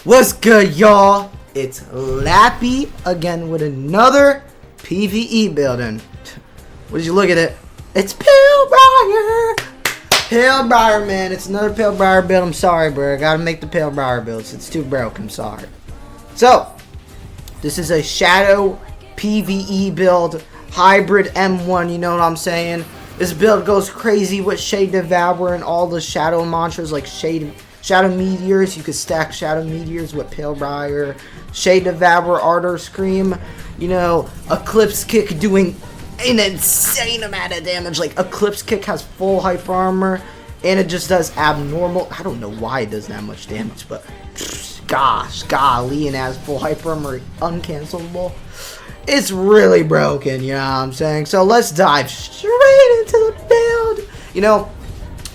What's good, y'all? It's Lappy again with another PvE building. What did you look at it? It's Palebriar! Palebriar, man. It's another Palebriar build. I'm sorry, bro. I gotta make the Palebriar builds. It's too broke. I'm sorry. So, this is a Shadow PvE build. Hybrid M1, you know what I'm saying? This build goes crazy with Shade Devour and all the Shadow mantras like Shadow Meteors. You could stack Shadow Meteors with Palebriar, Shade Devour, Ardor Scream. You know, Eclipse Kick doing an insane amount of damage. Like, Eclipse Kick has full hyper armor, and it just does abnormal. I don't know why it does that much damage, but gosh, golly, and has full hyper armor, uncancelable. It's really broken, you know what I'm saying? So let's dive straight into the build. You know,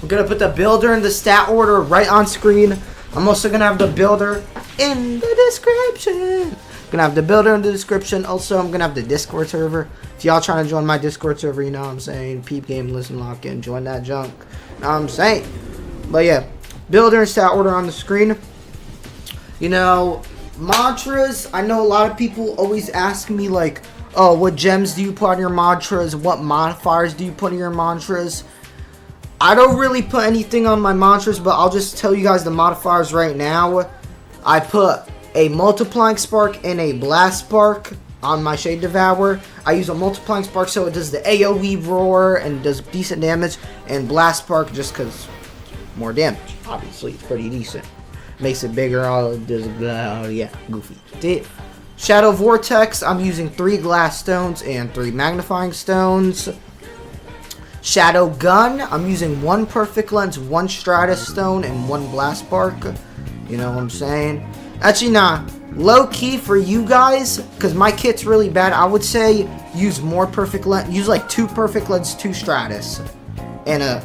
I'm going to put the builder in the stat order right on screen. I'm also going to have the builder in the description. I'm going to have the builder in the description. Also, I'm going to have the Discord server. If y'all trying to join my Discord server, you know what I'm saying? Peep game, listen, lock in, join that junk. You know what I'm saying? But yeah, builder and stat order on the screen. You know, mantras, I know a lot of people always ask me like, oh, what gems do you put on your mantras? What modifiers do you put in your mantras? I don't really put anything on my mantras, but I'll just tell you guys the modifiers right now. I put a multiplying spark and a blast spark on my Shade Devour. I use a multiplying spark so it does the AoE roar and does decent damage, and blast spark just because more damage. Obviously, it's pretty decent. Makes it bigger, all it does, yeah, goofy. Shadow Vortex, I'm using 3 glass stones and 3 magnifying stones. Shadow Gun, I'm using 1 perfect lens, 1 stratus stone, and 1 blast spark. You know what I'm saying? Actually, nah, low key for you guys, because my kit's really bad, I would say use more perfect lens, use like 2 perfect lens, 2 stratus, and a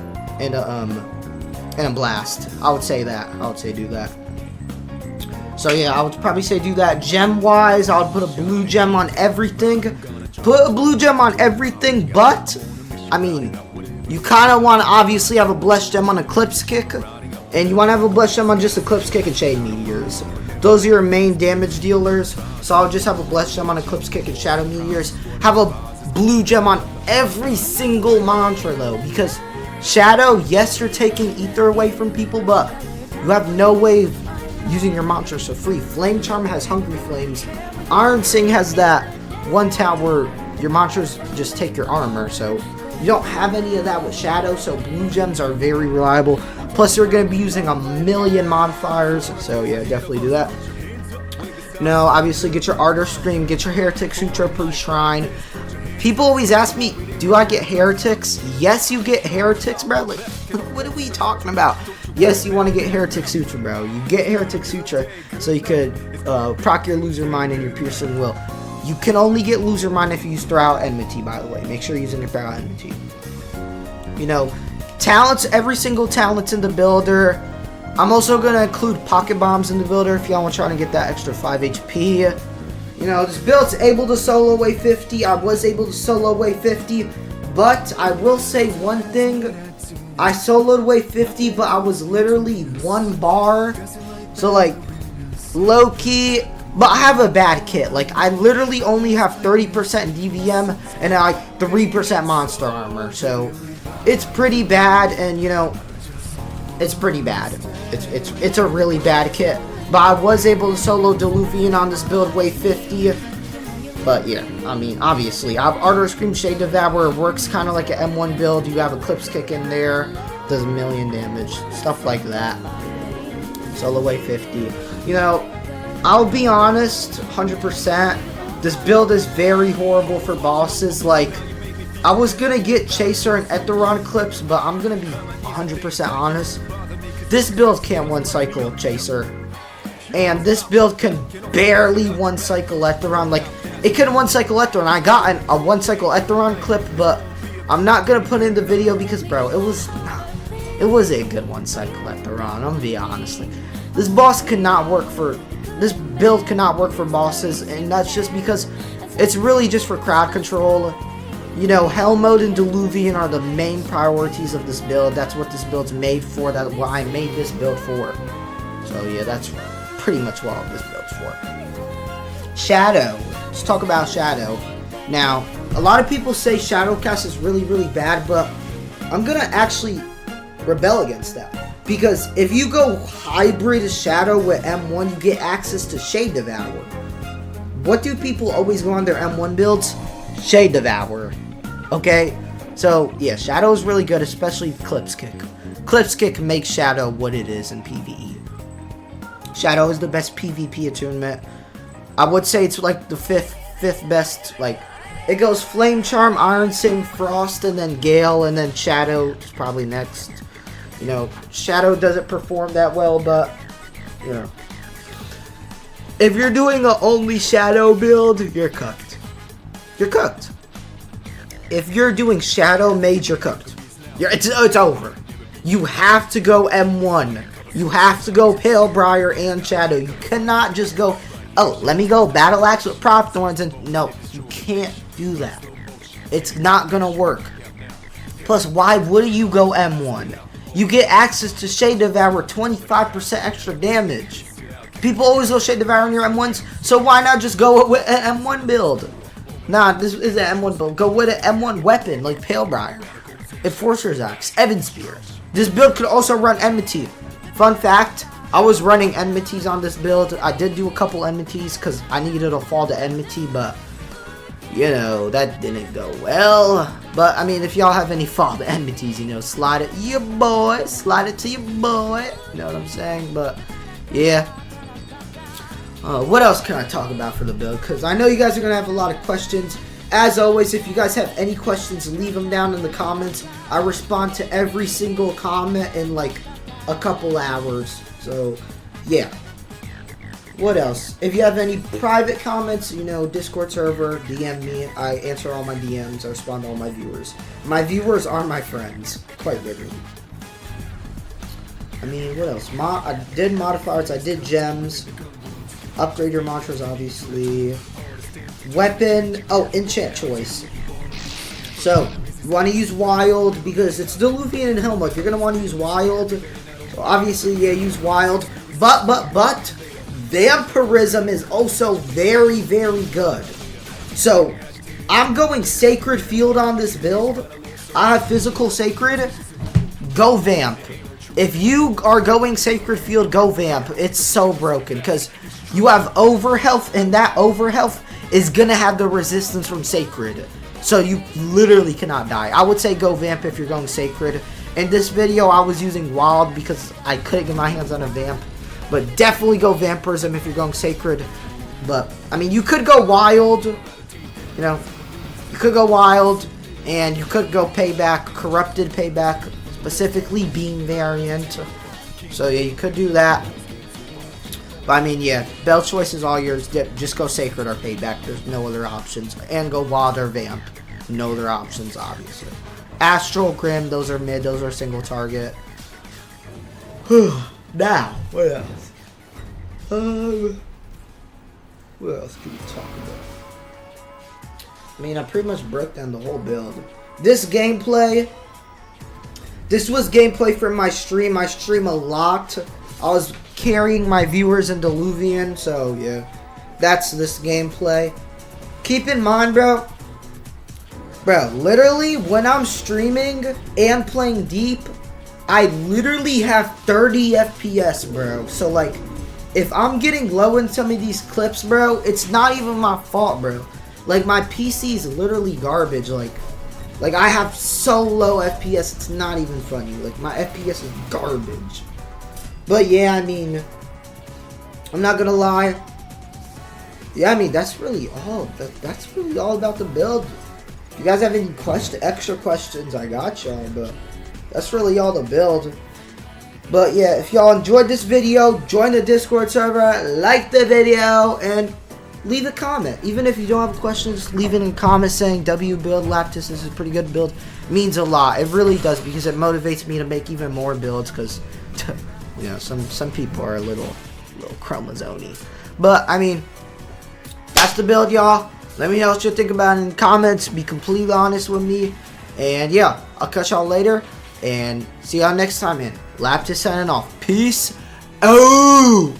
blast. I would say that. I would say do that. So yeah, I would probably say do that. Gem wise, I would put a blue gem on everything. Put a blue gem on everything, but I mean, you kind of want to obviously have a blessed gem on Eclipse Kick, and you want to have a blessed gem on just Eclipse Kick and Shade Meteors. Those are your main damage dealers. So I'll just have a blessed gem on Eclipse Kick and Shadow Meteors. Have a blue gem on every single mantra though, because Shadow, yes, you're taking ether away from people, but you have no way of using your mantras for free. Flame Charm has Hungry Flames. Iron Sing has that one tower where your mantras just take your armor, so you don't have any of that with Shadow, so blue gems are very reliable. Plus, you're going to be using a million modifiers, so yeah, definitely do that. No, obviously, get your Ardor Scream, get your Heretic Sutra pre-shrine. People always ask me, do I get heretics? Yes, you get heretics, bro. Like, what are we talking about? Yes, you want to get Heretic Sutra, bro. You get Heretic Sutra so you could proc your Loser Mind and your Piercing Will. You can only get Loser Mind if you use Throw Out Enmity, by the way. Make sure you're using your Throw Out Enmity. You know, talents, every single talent's in the builder. I'm also going to include Pocket Bombs in the builder if y'all want to try to get that extra 5 HP. You know, this build's able to solo away 50. I was able to solo away 50. But I will say one thing. I soloed away 50, but I was literally 1 bar. So, like, low-key. But I have a bad kit. Like, I literally only have 30% DVM and, like, 3% monster armor. So, it's pretty bad. And, you know, it's pretty bad. It's a really bad kit. But I was able to solo Diluvian on this build wave 50. But yeah, I mean, obviously, I have Ardor Scream, Shade Devour. It works kind of like an M1 build. You have Eclipse Kick in there. Does a million damage. Stuff like that. Solo wave 50. You know, I'll be honest, 100%. This build is very horrible for bosses. Like, I was going to get Chaser and Etheron clips, but I'm going to be 100% honest. This build can't one-cycle Chaser. And this build can barely one-cycle Etheron. Like, it could one-cycle Etheron. I got a one-cycle Etheron clip, but I'm not going to put it in the video because, bro, it was a good one-cycle Etheron. I'm going to be honest. Like, this build cannot work for bosses, and that's just because it's really just for crowd control. You know, Hell Mode and Diluvian are the main priorities of this build. That's what this build's made for. That's what I made this build for. So, yeah, that's pretty much what all this build's for. Shadow. Let's talk about Shadow. Now, a lot of people say Shadowcast is really, really bad, but I'm gonna actually rebel against that. Because if you go hybrid Shadow with M1, you get access to Shade Devour. What do people always go on their M1 builds? Shade Devour. Okay? So, yeah, Shadow is really good, especially Clips Kick. Clips Kick makes Shadow what it is in PvE. Shadow is the best PvP attunement. I would say it's like the fifth best. Like, it goes Flame Charm, Iron Sing, Frost, and then Gale, and then Shadow is probably next. You know, Shadow doesn't perform that well, but, you know. If you're doing a only Shadow build, you're cooked. You're cooked. If you're doing Shadow Mage, you're cooked. It's over. You have to go M1. You have to go Palebriar and Shadow. You cannot just go, oh, let me go Battle Axe with Prop Thorns, and no, you can't do that. It's not gonna work. Plus, why would you go M1? You get access to Shade Devour, 25% extra damage. People always go Shade Devour on your M1s, so why not just go with an M1 build? Nah, this is an M1 build. Go with an M1 weapon like Palebriar, Enforcer's Axe, Evan Spear. This build could also run Enmity. Fun fact, I was running Enmities on this build. I did do a couple Enmities because I needed a fall to Enmity, but, you know, that didn't go well. But, I mean, if y'all have any fall to Enmities, you know, slide it to your boy. Slide it to your boy. You know what I'm saying? But, yeah. What else can I talk about for the build? Because I know you guys are going to have a lot of questions. As always, if you guys have any questions, leave them down in the comments. I respond to every single comment in like a couple hours. So, yeah. What else? If you have any private comments, you know, Discord server, DM me. I answer all my DMs. I respond to all my viewers. My viewers are my friends. Quite literally. I mean, what else? I did modifiers. I did gems. Upgrade your mantras, obviously. Weapon. Oh, enchant choice. So, you want to use wild because it's Diluvian and Helmut. You're going to want to use wild. So obviously, yeah, use wild. But, Vampirism is also very, very good. So, I'm going Sacred Field on this build. I have Physical Sacred. Go Vamp. If you are going Sacred Field, go Vamp. It's so broken because you have Overhealth, and that Overhealth is going to have the resistance from Sacred. So you literally cannot die. I would say go Vamp if you're going Sacred. In this video, I was using Wild because I couldn't get my hands on a Vamp. But definitely go Vampirism if you're going Sacred. But, I mean, you could go Wild. You know, you could go Wild. And you could go Payback, Corrupted Payback. Specifically Beam variant. So, yeah, you could do that. But, I mean, yeah, build choice is all yours. Just go Sacred or Payback. There's no other options. And go Wild or Vamp. No other options, obviously. Astral, Grim, those are mid. Those are single target. Now, what else? What else can we talk about? I mean, I pretty much broke down the whole build. This gameplay. This was gameplay from my stream. I stream a lot. I was carrying my viewers in Diluvian, so yeah. That's this gameplay. Keep in mind, bro. Bro, literally, when I'm streaming and playing Deep, I literally have 30 FPS, bro. So, like, if I'm getting low in some of these clips, bro, it's not even my fault, bro. Like, my PC is literally garbage. Like, I have so low FPS, it's not even funny. Like, my FPS is garbage. But, yeah, I mean, I'm not gonna lie. Yeah, I mean, that's really all. That's really all about the build. If you guys have any extra questions, I got y'all, but that's really all the build. But yeah, if y'all enjoyed this video, join the Discord server, like the video, and leave a comment. Even if you don't have questions, leave it in comments saying W build, Laptis, this is a pretty good build. It means a lot. It really does, because it motivates me to make even more builds, because, you know, some people are a little chromosome-y. But, I mean, that's the build, y'all. Let me know what you think about it in the comments. Be completely honest with me. And yeah, I'll catch y'all later. And see y'all next time, man. Laptis signing off. Peace out.